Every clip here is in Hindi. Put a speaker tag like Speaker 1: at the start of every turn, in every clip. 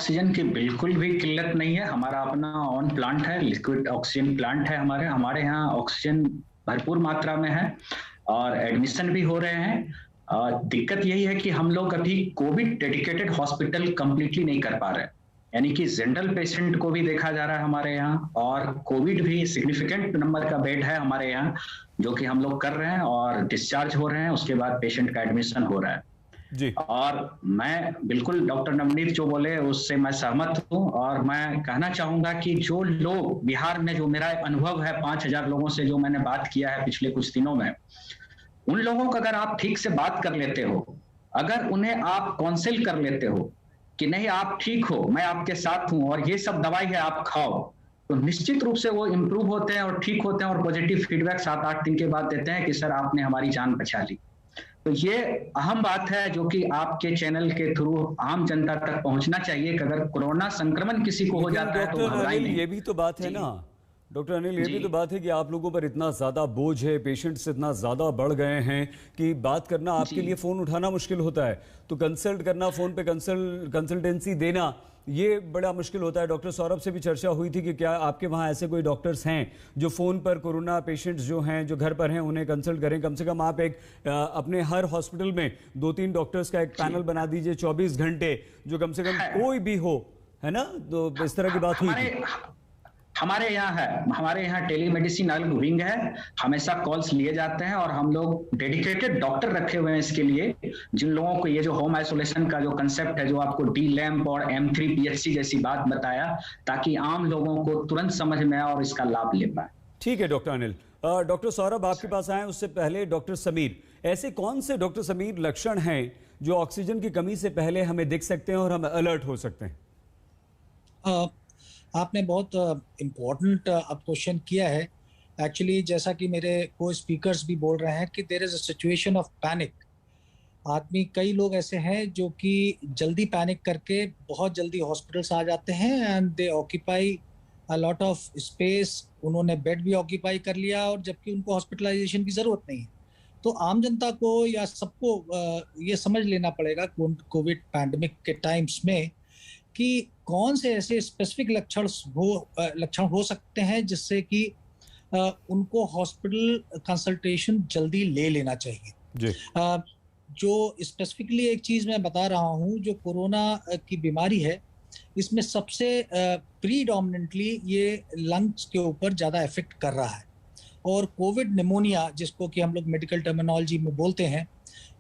Speaker 1: ऑक्सीजन की बिल्कुल भी किल्लत नहीं है। हमारा अपना ऑन प्लांट है, लिक्विड ऑक्सीजन प्लांट है। हमारे हमारे यहाँ ऑक्सीजन भरपूर मात्रा में है और एडमिशन भी हो रहे हैं। दिक्कत यही है कि हम लोग अभी कोविड डेडिकेटेड हॉस्पिटल कंप्लीटली नहीं कर पा रहे, यानी कि जनरल पेशेंट को भी देखा जा रहा है हमारे यहाँ, और कोविड भी सिग्निफिकेंट नंबर का बेड है हमारे यहाँ जो कि हम लोग कर रहे हैं और डिस्चार्ज हो रहे हैं, उसके बाद पेशेंट का एडमिशन हो रहा है
Speaker 2: जी।
Speaker 1: और मैं बिल्कुल डॉक्टर नवनीत जो बोले उससे मैं सहमत हूं। और मैं कहना चाहूंगा कि जो लोग बिहार में, जो मेरा अनुभव है 5,000 लोगों से जो मैंने बात किया है पिछले कुछ दिनों में, उन लोगों को अगर आप ठीक से बात कर लेते हो, अगर उन्हें आप काउंसिल कर लेते हो कि नहीं आप ठीक हो, मैं आपके साथ हूं और ये सब दवाई है आप खाओ, तो निश्चित रूप से वो इम्प्रूव होते हैं और ठीक होते हैं और पॉजिटिव फीडबैक 7-8 दिन के बाद देते हैं कि सर आपने हमारी जान बचा ली। तो ये अहम बात है जो कि आपके चैनल के थ्रू आम जनता तक पहुंचना चाहिए कि अगर कोरोना संक्रमण किसी को हो जाता है तो घबराए नहीं।
Speaker 2: ये भी तो बात है ना डॉक्टर अनिल, ये भी तो बात है कि आप लोगों पर इतना ज्यादा बोझ है, पेशेंट्स इतना ज्यादा बढ़ गए हैं कि बात करना आपके लिए फोन उठाना मुश्किल होता है, तो कंसल्ट करना, फोन पे कंसल्टेंसी देना ये बड़ा मुश्किल होता है। डॉक्टर सौरभ से भी चर्चा हुई थी कि क्या आपके वहाँ ऐसे कोई डॉक्टर्स हैं जो फोन पर कोरोना पेशेंट्स जो हैं जो घर पर हैं उन्हें कंसल्ट करें। कम से कम आप एक अपने हर हॉस्पिटल में 2-3 डॉक्टर्स का एक पैनल बना दीजिए 24 घंटे, जो कम से कम कोई भी हो, है ना। तो इस तरह की बात हुई
Speaker 1: हमारे यहाँ है, हमारे यहाँ टेलीमेडिसिन अलग विंग है, हमेशा कॉल्स लिए जाते हैं और हम लोग डेडिकेटेड डॉक्टर रखे हुए हैं इसके लिए, जिन लोगों को ये जो होम आइसोलेशन का जो कंसेप्ट है, जो आपको डी लैम्प और M3 PHC जैसी बात बताया, ताकि आम लोगों को तुरंत समझ में आए और इसका लाभ ले पाए।
Speaker 2: ठीक है डॉक्टर अनिल। डॉक्टर सौरभ आपके पास आए उससे पहले डॉक्टर समीर, ऐसे कौन से डॉक्टर समीर लक्षण हैं जो ऑक्सीजन की कमी से पहले हमें दिख सकते हैं और हम अलर्ट हो सकते हैं?
Speaker 3: आपने बहुत इम्पोर्टेंट अब क्वेश्चन किया है एक्चुअली। जैसा कि मेरे को स्पीकर्स भी बोल रहे हैं कि there is a situation of panic. आदमी, कई लोग ऐसे हैं जो कि जल्दी पैनिक करके बहुत जल्दी हॉस्पिटल्स आ जाते हैं and they occupy a lot of space. उन्होंने बेड भी ऑक्यूपाई कर लिया और जबकि उनको हॉस्पिटलाइजेशन की ज़रूरत नहीं है। तो आम जनता को या सबको ये समझ लेना पड़ेगा कोविड पैंडमिक के टाइम्स में कि कौन से ऐसे स्पेसिफिक लक्षण हो सकते हैं जिससे कि उनको हॉस्पिटल कंसल्टेशन जल्दी ले लेना चाहिए जी। जो स्पेसिफिकली एक चीज मैं बता रहा हूं, जो कोरोना की बीमारी है, इसमें सबसे प्रीडोमिनेंटली ये लंग्स के ऊपर ज़्यादा इफेक्ट कर रहा है। और कोविड निमोनिया, जिसको कि हम लोग मेडिकल टर्मिनोलॉजी में बोलते हैं,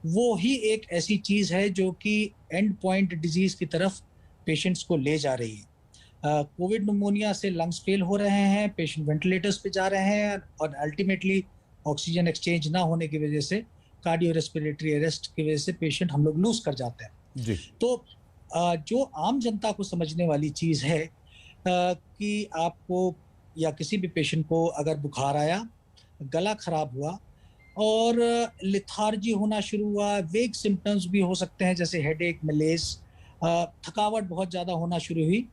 Speaker 3: वो ही एक ऐसी चीज़ है जो कि एंड पॉइंट डिजीज की तरफ पेशेंट्स को ले जा रही है। कोविड निमोनिया से लंग्स फेल हो रहे हैं, पेशेंट वेंटिलेटर्स पे जा रहे हैं और अल्टीमेटली ऑक्सीजन एक्सचेंज ना होने की वजह से, कार्डियो रेस्पिरेटरी अरेस्ट की वजह से पेशेंट हम लोग लूज कर जाते हैं जी। तो जो आम जनता को समझने वाली चीज़ है कि आपको या किसी भी पेशेंट को अगर बुखार आया, गला खराब हुआ और लिथार्जी होना शुरू हुआ, वेग सिम्टम्स भी हो सकते हैं जैसे हेडेक, मलेज, थकावट बहुत ज़्यादा होना शुरू हुई,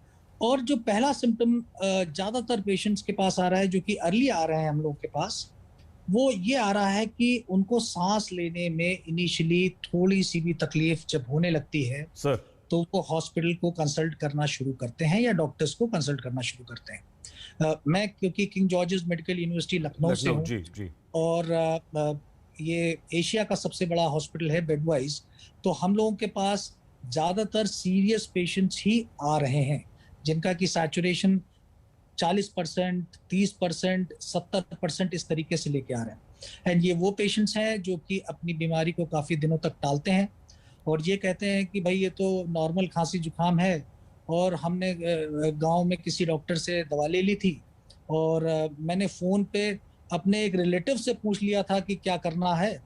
Speaker 3: और जो पहला सिम्टम ज़्यादातर पेशेंट्स के पास आ रहा है, जो कि अर्ली आ रहे हैं हम लोग के पास, वो ये आ रहा है कि उनको सांस लेने में इनिशियली थोड़ी सी भी तकलीफ जब होने लगती है सर, तो वो हॉस्पिटल को कंसल्ट करना शुरू करते हैं या डॉक्टर्स को कंसल्ट करना शुरू करते हैं। मैं क्योंकि king George's medical university Lucknow से हूँ जी। और ये एशिया का सबसे बड़ा हॉस्पिटल है बेड वाइज, तो हम लोगों के पास ज़्यादातर सीरियस पेशेंट्स ही आ रहे हैं जिनका कि सैचुरेशन 40%, 30%, 70% इस तरीके से लेके आ रहे हैं। एंड ये वो पेशेंट्स हैं जो कि अपनी बीमारी को काफ़ी दिनों तक टालते हैं और ये कहते हैं कि भाई ये तो नॉर्मल खांसी जुकाम है, और हमने गांव में किसी डॉक्टर से दवा ले ली थी और मैंने फ़ोन पे अपने एक रिलेटिव से पूछ लिया था कि क्या करना है,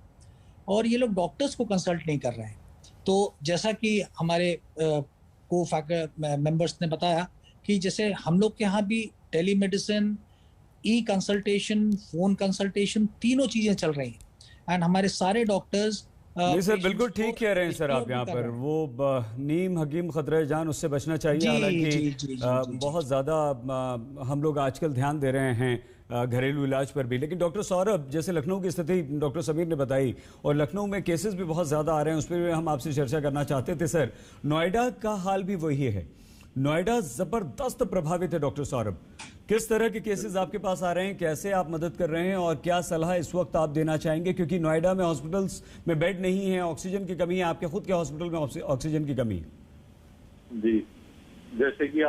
Speaker 3: और ये लोग डॉक्टर्स को कंसल्ट नहीं कर रहे हैं। तो जैसा कि हमारे को फैकल्टी मेंबर्स ने बताया कि जैसे हम लोग के यहाँ भी telemedicine, e consultation, phone consultation, तीनों चीजें चल रही हैं एंड हमारे सारे डॉक्टर्स
Speaker 2: नहीं सर, बिल्कुल ठीक कह रहे हैं सर आप यहाँ पर। वो नीम हकीम खतरे जान, उससे बचना चाहिए। हालांकि बहुत ज़्यादा हम लोग आजकल ध्यान दे रहे हैं घरेलू इलाज पर भी। लेकिन डॉक्टर सौरभ, जैसे लखनऊ की स्थिति डॉक्टर समीर ने बताई और लखनऊ में केसेस भी बहुत ज़्यादा आ रहे हैं, उस पर हम आपसे चर्चा करना चाहते थे सर। नोएडा का हाल भी वही है। नोएडा जबरदस्त प्रभावित है डॉक्टर सौरभ। किस तरह के केसेस आपके पास आ रहे हैं, कैसे आप मदद कर रहे हैं और क्या सलाह इस वक्त आप देना चाहेंगे? क्योंकि नोएडा में हॉस्पिटल्स में बेड नहीं है, ऑक्सीजन की कमी है, आपके खुद के हॉस्पिटल में ऑक्सीजन की कमी है।
Speaker 4: जी, जैसे कि